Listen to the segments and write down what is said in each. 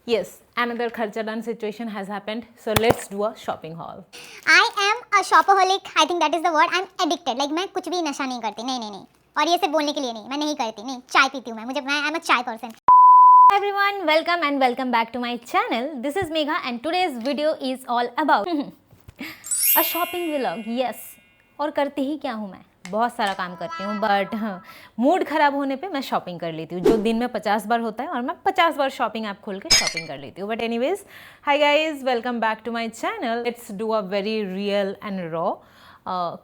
Yes, another kharchadan situation has happened. So let's do a shopping haul. I am a shopaholic. I think that is the word. I'm addicted. Like मैं कुछ भी नशा नहीं करती. नहीं. और ये सिर्फ बोलने के लिए नहीं. मैं नहीं करती. नहीं. चाय पीती हूँ मैं. I'm a chai person. Hi everyone, welcome back to my channel. This is Megha and today's video is all about a shopping vlog. Yes. और करती ही क्या हूँ मैं? बहुत सारा काम करती हूँ बट मूड ख़राब होने पे मैं शॉपिंग कर लेती हूँ, जो दिन में 50 बार होता है और मैं 50 बार शॉपिंग ऐप खोल के शॉपिंग कर लेती हूँ. But anyways, hi guys, welcome back to my channel. Let's do a very real and raw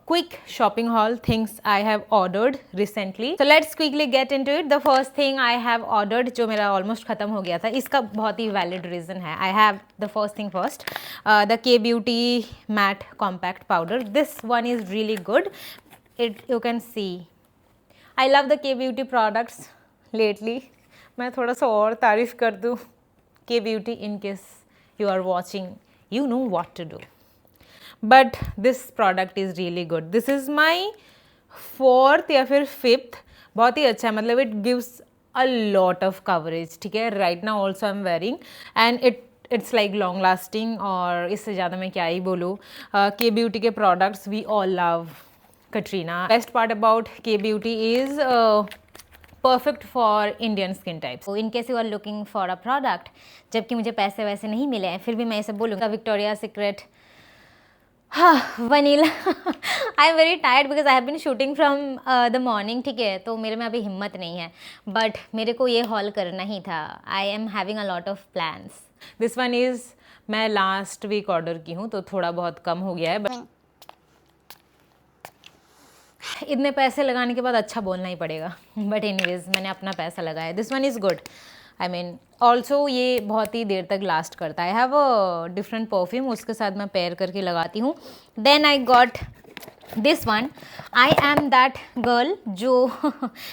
quick shopping haul things I have ordered recently. So let's quickly get into it. The first thing I have ordered, जो मेरा almost ख़त्म हो गया था, इसका बहुत ही valid reason है. I have the first thing first, the K Beauty matte compact powder. This one is really good. You can see I love the K Beauty products lately. मैं थोड़ा सा और तारीफ कर दूँ K Beauty, in case you are watching, you know what to do. But this product is really good. This is my 4th या फिर 5th. बहुत ही अच्छा है, मतलब it gives a lot of coverage. ठीक है, right now also I'm wearing and it's like long lasting. और इससे ज़्यादा मैं क्या ही बोलूँ. K Beauty के products we all love. Katrina. Best part about K Beauty is perfect for Indian skin types. So in case you are looking for a product, जबकि मुझे पैसे वैसे नहीं मिले हैं, फिर भी मैं इसे बोलूँगा Victoria secret vanilla. I am very tired because I have been shooting from the morning. ठीक है, तो मेरे में अभी हिम्मत नहीं है, बट मेरे को ये हॉल करना ही था. I am having a lot of plans. This one is, मैं लास्ट वीक ऑर्डर की हूँ तो थोड़ा बहुत कम हो गया है, बट इतने पैसे लगाने के बाद अच्छा बोलना ही पड़ेगा. बट एनीवेज, मैंने अपना पैसा लगाया. This one is good. I mean also ये बहुत ही देर तक लास्ट करता है. I have a different perfume, उसके साथ मैं पेयर करके लगाती हूँ. Then I got this one. I am that girl जो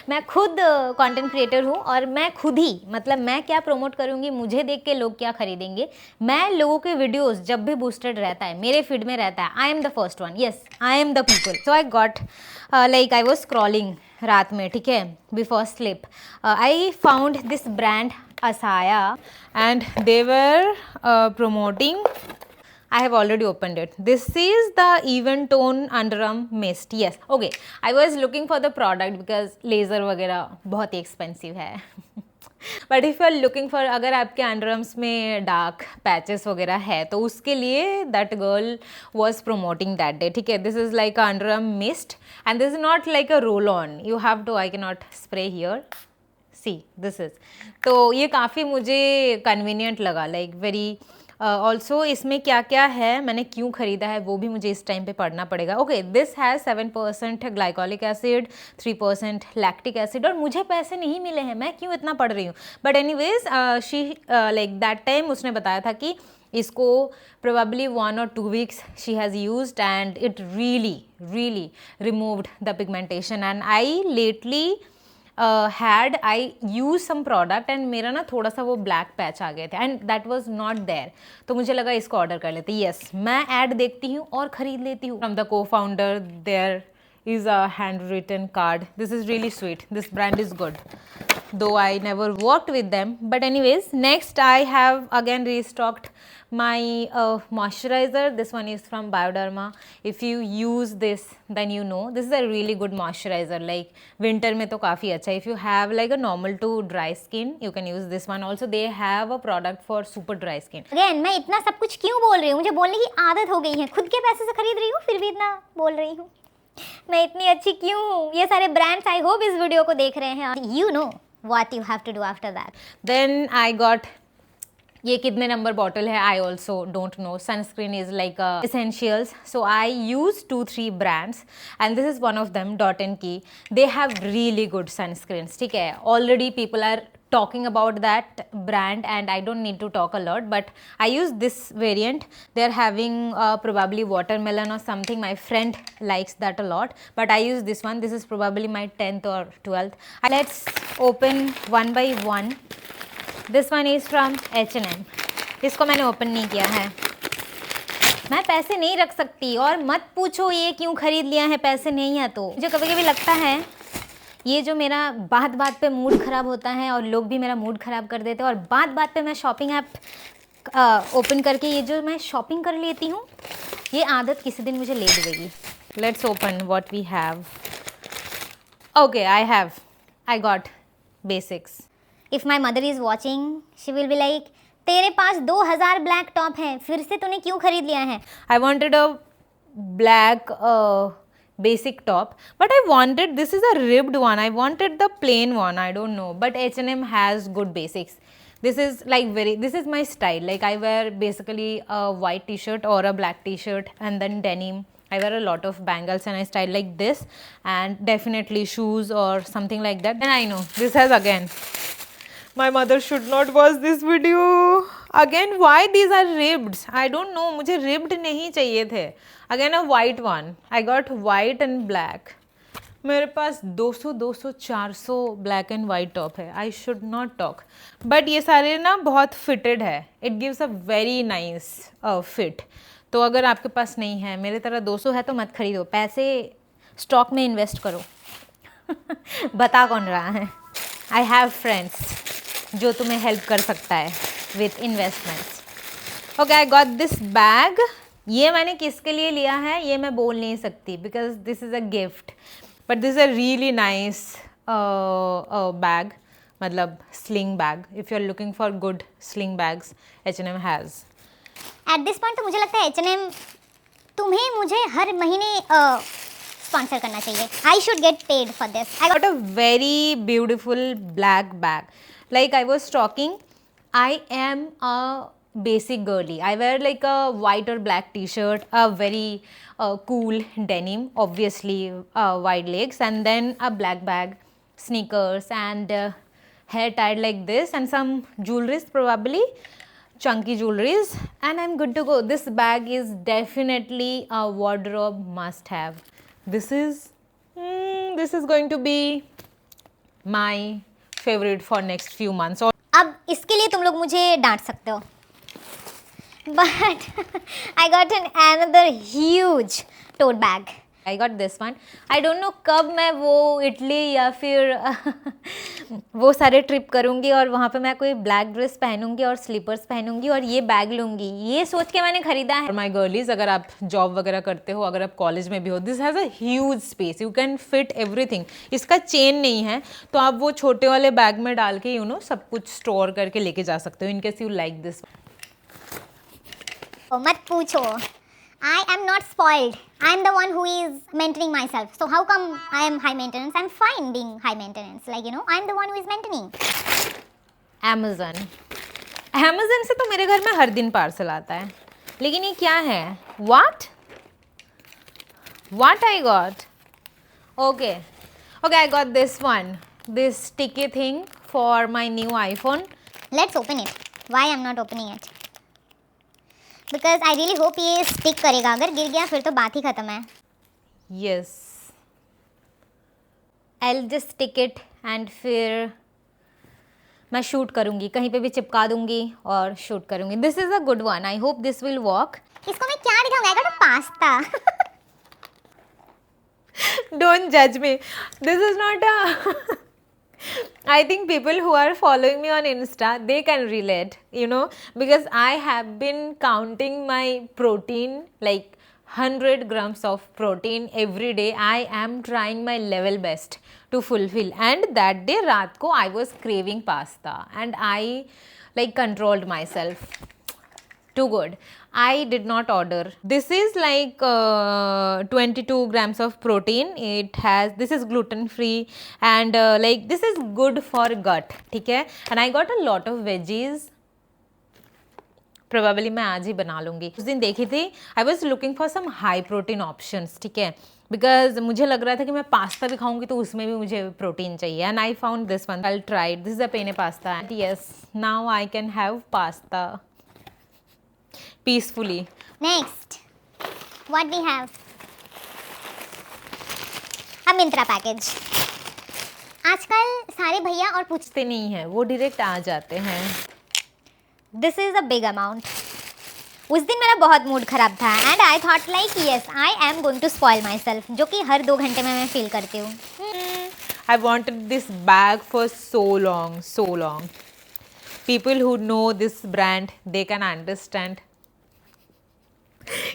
मैं खुद कंटेंट क्रिएटर हूँ और मैं खुद ही, मतलब मैं क्या प्रमोट करूँगी, मुझे देख के लोग क्या खरीदेंगे. मैं लोगों के वीडियोस जब भी बूस्टेड रहता है मेरे फीड में रहता है, I am the first one. Yes, I am the people. So I got like I was scrolling रात में, ठीक है, before sleep. I found this brand Asaya and they were promoting. I have already opened it. This is the even tone underarm mist. Yes, okay. I was looking for the product because laser वगैरह बहुत ही expensive है. But if you are looking for, अगर आपके underarms में dark patches वगैरह है तो उसके लिए that girl was promoting that day. ठीक है, this is like a underarm mist and this is not like a roll on. You have to, I cannot spray here. See this is, तो ये काफ़ी मुझे कन्वीनियंट लगा, like very. Also इसमें क्या क्या है, मैंने क्यों ख़रीदा है, वो भी मुझे इस टाइम पे पढ़ना पड़ेगा. Okay, this has 7% glycolic acid, 3% lactic acid, और मुझे पैसे नहीं मिले हैं, मैं क्यों इतना पढ़ रही हूँ. But anyways, she like that time उसने बताया था कि इसको probably 1 or 2 weeks she has used and it really removed the pigmentation. And I lately had I use some product and मेरा ना थोड़ा सा वो ब्लैक पैच आ गए थे and that was not there. तो मुझे लगा इसको ऑर्डर कर लेते. yes, मैं ऐड देखती हूँ और ख़रीद लेती हूँ. from the co-founder there is a handwritten card. this is really sweet. this brand is good, though I never worked with them. But anyways, next I have again restocked my moisturizer. This one is from Bioderma. If you use this then you know this is a really good moisturizer. like winter में तो काफ़ी अच्छा है. if you have like a normal to dry skin you can use this one. also they have a product for super dry skin. Again, मैं इतना सब कुछ क्यों बोल रही हूँ, मुझे बोलने की आदत हो गई है. खुद के पैसे से खरीद रही हूँ फिर भी इतना बोल रही हूँ. मैं इतनी अच्छी क्यों हूँ. ये सारे ब्रांड्स आई होप इस वीडियो को देख रहे हैं. You know what you have to do after that. Then I got, ये कितने नंबर बॉटल है I also don't know. sunscreen is like essentials, so I use 2-3 brands and this is one of them, Dot & Key. they have really good sunscreens. ठीक है, already people are talking about that brand and I don't need to talk a lot, but I use this variant. they are having probably watermelon or something. my friend likes that a lot, but I use this one. this is probably my 10th or 12th. let's open one by one. this one is from H&M. इसको मैंने open नहीं किया है. मैं पैसे नहीं रख सकती और मत पूछो ये क्यों खरीद लिया है, पैसे नहीं है तो. मुझे कभी कभी लगता है ये जो मेरा बात बात पे मूड ख़राब होता है और लोग भी मेरा मूड ख़राब कर देते हैं, और बात बात पे मैं शॉपिंग ऐप ओपन करके ये जो मैं शॉपिंग कर लेती हूँ, ये आदत किसी दिन मुझे ले देगी। Let's open what we have. Okay, I got basics. If my mother is watching she will be like, तेरे पास 2000 ब्लैक टॉप हैं, फिर से तूने क्यों खरीद लिया है? I wanted a black basic top, but I wanted, this is a ribbed one. I wanted the plain one. I don't know, but H&M has good basics. This is like this is my style. Like I wear basically a white t-shirt or a black t-shirt and then denim. I wear a lot of bangles and I style like this, and definitely shoes or something like that. And I know this has again. My mother should not watch this video. Again, why these are ribbed? I don't know. मुझे ribbed नहीं चाहिए थे. Again, a white one. I got white and black. मेरे पास 200, 200, 400 black and white top है. I should not talk, but ये सारे ना बहुत फिटेड है. It gives a very nice fit. तो अगर आपके पास नहीं है, मेरे तरह 200 है तो मत खरीदो, पैसे स्टॉक में इन्वेस्ट करो. बता कौन रहा है? आई हैव फ्रेंड्स जो तुम्हें हेल्प कर सकता है with investments. Okay, I got this bag. ये मैंने किसके लिए लिया है ये मैं बोल नहीं सकती, because this is a gift. But this is a really nice bag, मतलब sling bag. If you are looking for good sling bags, H&M has. At this point तो मुझे लगता है H&M तुम्हें मुझे हर महीने स्पॉन्सर करना चाहिए. I should get paid for this. I got a very beautiful black bag. Like I was talking, I am a basic girly. I wear like a white or black t-shirt, a very cool denim, obviously wide legs, and then a black bag, sneakers, and hair tied like this, and some jewelries, probably chunky jewelries, and I'm good to go. This bag is definitely a wardrobe must have. This is going to be my favorite for next few months. अब इसके लिए तुम लोग मुझे डांट सकते हो, but I got an another huge tote bag. I got this one. I don't know कब मैं वो इटली या फिर वो सारे ट्रिप करूँगी और वहाँ पे मैं कोई ब्लैक ड्रेस पहनूंगी और स्लीपर्स पहनूंगी और ये बैग लूँगी. ये सोच के मैंने ख़रीदा है. माई गर्लीज, अगर आप जॉब वगैरह करते हो, अगर आप कॉलेज में भी हो, this has a huge space. You can fit everything. इसका चेन नहीं है तो आप वो छोटे वाले बैग में डाल के सब कुछ स्टोर करके लेके जा सकते हो. In case you like this. मत पूछो. I am not spoiled. I am the one who is maintaining myself. So how come I am high maintenance? I'm fine being high maintenance. Like, I am the one who is maintaining. Amazon से तो मेरे घर में हर दिन parcel आता है. लेकिन ये क्या है? What I got? Okay, I got this one. This sticky thing for my new iPhone. Let's open it. Why I'm not opening it? Because I really hope ये स्टिक करेगा. अगर गिर गया फिर तो बात ही खत्म है. Yes. I'll just stick it and फिर मैं शूट करूँगी, कहीं पे भी चिपका दूँगी और शूट करूँगी. This is a good one. I hope this will work. इसको मैं क्या दिखाऊंगा? I got a pasta. Don't judge me. This is not a... I think people who are following me on Insta, they can relate, because I have been counting my protein, like 100 grams of protein every day. I am trying my level best to fulfill. And that day, रात को, I was craving pasta and I controlled myself. Too good. I did not order. This is like 22 grams of protein. This is gluten free and this is good for gut. ठीक है? And I got a lot of veggies. Probably मैं आज ही बना लूँगी. उस दिन देखी थी. I was looking for some high protein options. ठीक है? Because मुझे लग रहा था कि मैं पास्ता भी खाऊंगी तो उसमें भी मुझे प्रोटीन चाहिए. And I found this one. I'll try it. This is a penne pasta. And yes, now I can have pasta peacefully. Next, what we have? A Myntra package. आजकल सारे भैया और पूछते नहीं हैं, वो डायरेक्ट आ जाते हैं. This is a big amount. उस दिन मेरा बहुत मूड खराब था and I thought like yes, I am going to spoil myself, जो कि हर 2 घंटे में मैं फील करती हूँ. I wanted this bag for so long, so long. People who know this brand, they can understand.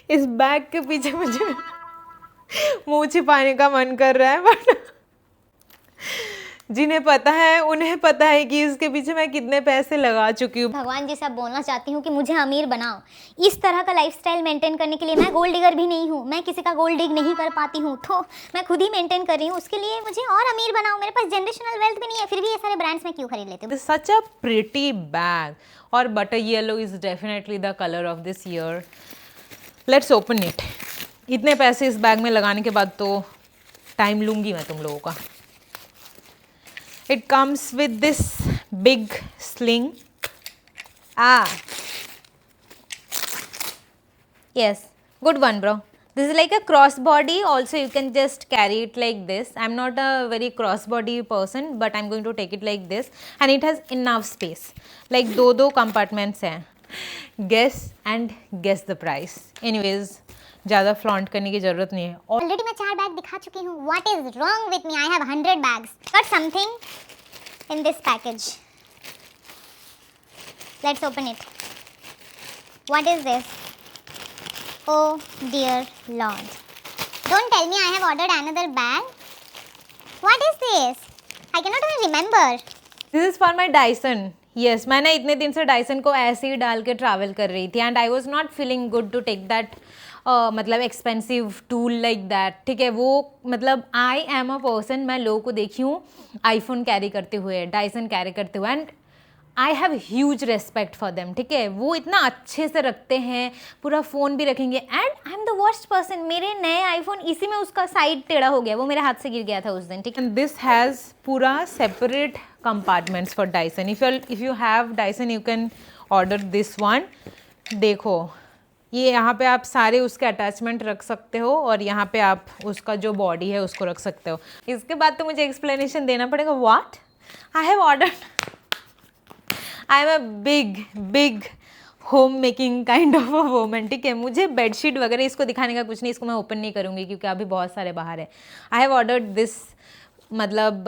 इस बैग के पीछे मुझे मुंह छिपाने का मन कर रहा है, बट जिन्हें पता है उन्हें पता है कि इसके पीछे मैं कितने पैसे लगा चुकी हूँ. भगवान जी से अब बोलना चाहती हूँ कि मुझे अमीर बनाओ. इस तरह का लाइफस्टाइल मेंटेन करने के लिए मैं गोल्ड डिगर भी नहीं हूँ, मैं किसी का गोल्ड डिग नहीं कर पाती हूँ, तो मैं खुद ही मेंटेन कर रही हूँ. उसके लिए मुझे और अमीर बनाओ. मेरे पास जनरेशनल वेल्थ भी नहीं है, फिर भी ये सारे ब्रांड्स मैं क्यों खरीद लेती हूँ. Such a pretty bag. और butter yellow is definitely the color of this year. Let's open it. इतने पैसे इस बैग में लगाने के बाद तो टाइम लूँगी मैं तुम लोगों का. It comes with this big sling. Yes, good one, bro. This is like a crossbody. Also, you can just carry it like this. I'm not a very crossbody person, but I'm going to take it like this, and it has enough space. Like दो compartments हैं. Guess and guess the price. Anyways, ज़्यादा flaunt करने की ज़रूरत नहीं है. Already मैं 4 bag दिखा चुकी हूँ. What is wrong with me? I have 100 bags. Got something in this package. Let's open it. What is this? Oh dear Lord. Don't tell me I have ordered another bag. What is this? I cannot even remember. This is for my Dyson. Yes, मैंने इतने दिन से Dyson को ऐसे ही डाल के travel कर रही थी, and I was not feeling good to take that मतलब एक्सपेंसिव टूल लाइक दैट. ठीक है, वो मतलब आई एम अ पर्सन, मैं लोगों को देखी हूँ आईफोन कैरी करते हुए, डायसन कैरी करते हुए, and I have huge respect for them. ठीक है, वो इतना अच्छे से रखते हैं, पूरा फ़ोन भी रखेंगे. And I am the worst person. मेरे नए आईफोन इसी में उसका साइड टेढ़ा हो गया, वो मेरे हाथ से गिर गया था उस दिन. ठीक है, दिस हैज़ पूरा separate compartments for Dyson. If you have Dyson you can order this one. देखो, ये यहाँ पे आप सारे उसके अटैचमेंट रख सकते हो, और यहाँ पे आप उसका जो बॉडी है उसको रख सकते हो. इसके बाद तो मुझे एक्सप्लेनेशन देना पड़ेगा. What? I have ordered. I am a big home making kind of a woman. ठीक है, मुझे बेडशीट वगैरह इसको दिखाने का कुछ नहीं, इसको मैं ओपन नहीं करूँगी क्योंकि अभी बहुत सारे बाहर है. आई हैव ऑर्डर्ड दिस, मतलब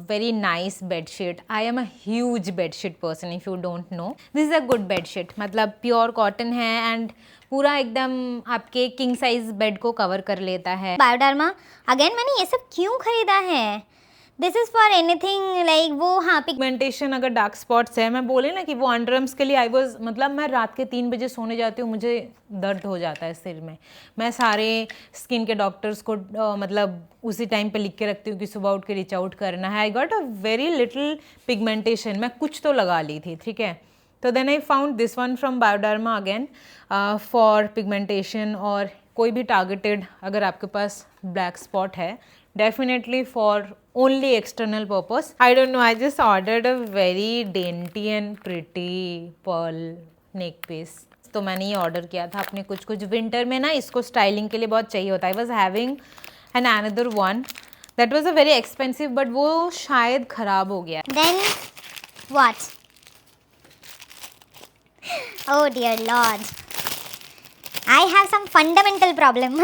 very nice bedsheet. I am a huge bedsheet person, if you don't know. This is a good bedsheet, मतलब प्योर कॉटन है एंड पूरा एकदम आपके किंग साइज बेड को कवर कर लेता है. बायोडर्मा. अगेन मैंने ये सब क्यों खरीदा है? This is for anything like वो. हाँ, पिगमेंटेशन, अगर डार्क स्पॉट्स है, मैं बोले ना कि वो अंडरआर्म्स के लिए आई वॉज, मतलब मैं रात के 3 बजे सोने जाती हूँ, मुझे दर्द हो जाता है सिर में. मैं सारे स्किन के डॉक्टर्स को मतलब उसी टाइम पे लिख के रखती हूँ कि सुबह उठ के रीच आउट करना है. I got a very little pigmentation. मैं कुछ तो लगा ली थी. ठीक है, तो then I found this one from Bioderma again for pigmentation, और कोई भी टारगेटेड अगर आपके पास ब्लैक स्पॉट है, definitely for only external purpose. I don't know, I just ordered a very dainty and pretty pearl neck piece. तो मैंने ये ऑर्डर किया था अपने कुछ विंटर में ना, इसको स्टाइलिंग के लिए बहुत चाहिए होता है. I was having an another one that was a very expensive, but वो शायद ख़राब हो गया. Then what? Oh dear Lord. I have some fundamental problem.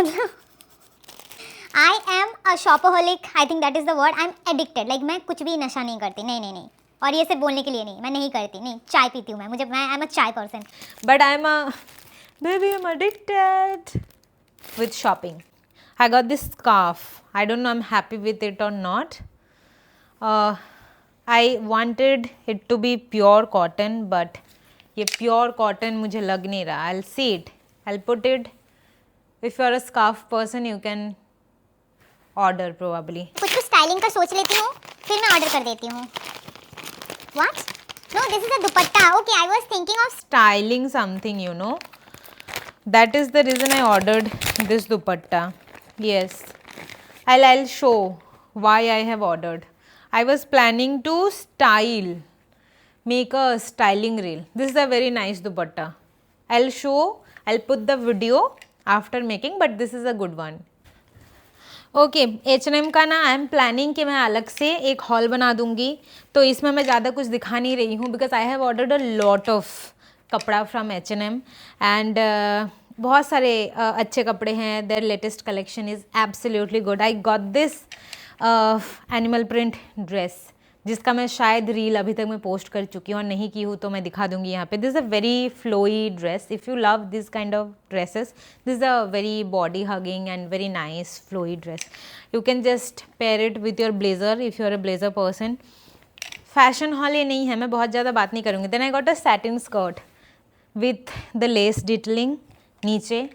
I am a shopaholic. I think that is the word. I'm addicted. Like मैं कुछ भी नशा नहीं करती. नहीं. और ये सिर्फ बोलने के लिए नहीं, मैं नहीं करती. नहीं, चाय पीती हूँ मैं. I'm a चाय person. But I'm addicted with shopping. I got this scarf. I don't know I'm happy with it or not. I wanted it to be pure cotton, but ये pure cotton मुझे लग नहीं रहा. I'll see it. I'll put it. If you're a scarf person, you can order probably. कुछ styling का सोच लेती हूँ, फिर मैं ऑर्डर कर देती हूँ. What? No, this is a dupatta. Okay, I was thinking of Styling something, you know. That is the reason I ordered this dupatta. Yes, I'll show why I have ordered. I was planning to make a styling reel. This is a very nice dupatta. I'll put the video after making, but this is a good one. Okay, H&M का ना I am planning कि मैं अलग से एक hall बना दूंगी. तो इसमें मैं ज़्यादा कुछ दिखा नहीं रही हूँ, because I have ordered a lot of कपड़ा फ्रॉम H&M, एंड बहुत सारे अच्छे कपड़े हैं. There latest collection is absolutely good. I got this animal print dress, जिसका मैं शायद रील अभी तक मैं पोस्ट कर चुकी हूँ, और नहीं की हूँ तो मैं दिखा दूंगी यहाँ पे. This is a very flowy dress. If you love this kind of dresses, this is a very body hugging and very nice flowy dress. You can just pair it with your blazer if you are a blazer person. Fashion haul ये नहीं है, मैं बहुत ज़्यादा बात नहीं करूँगी. Then I got a satin skirt with the lace detailing नीचे.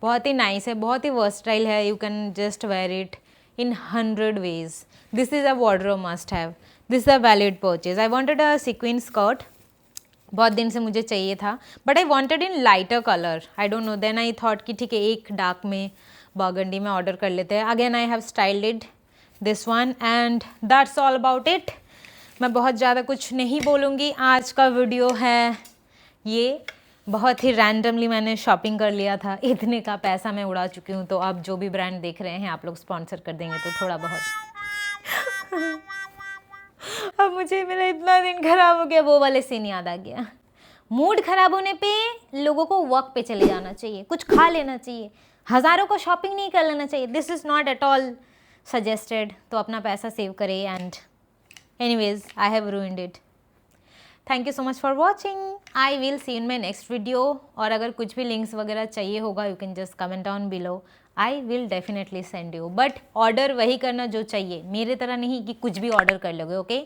बहुत ही नाइस है, बहुत ही वर्सटाइल है. You can just wear it in 100 ways. This is a wardrobe must have. This is a valid purchase. I wanted a sequin skirt. बहुत दिन से मुझे चाहिए था, but I wanted in lighter colour. I don't know, then I thought कि ठीक है एक डार्क में बर्गंडी में ऑर्डर कर लेते हैं. Again I have styled it this one and that's all about it. मैं बहुत ज़्यादा कुछ नहीं बोलूँगी. आज का वीडियो है ये, बहुत ही रैंडमली मैंने शॉपिंग कर लिया था. इतने का पैसा मैं उड़ा चुकी हूँ, तो अब जो भी ब्रांड देख रहे हैं आप लोग स्पॉन्सर कर देंगे तो थोड़ा बहुत. अब मुझे मेरा इतना दिन खराब हो गया, वो वाले सीन याद आ गया. मूड खराब होने पे लोगों को वर्क पे चले जाना चाहिए, कुछ खा लेना चाहिए, हज़ारों को शॉपिंग नहीं कर लेना चाहिए. This is not at all suggested. तो अपना पैसा सेव करें. And anyways I have ruined it. Thank you so much for watching. I will see in my next video. और अगर कुछ भी लिंक्स वगैरह चाहिए होगा, you can just comment down below. I will definitely send you. But order वही करना जो चाहिए, मेरे तरह नहीं कि कुछ भी ऑर्डर कर लोगे. ओके.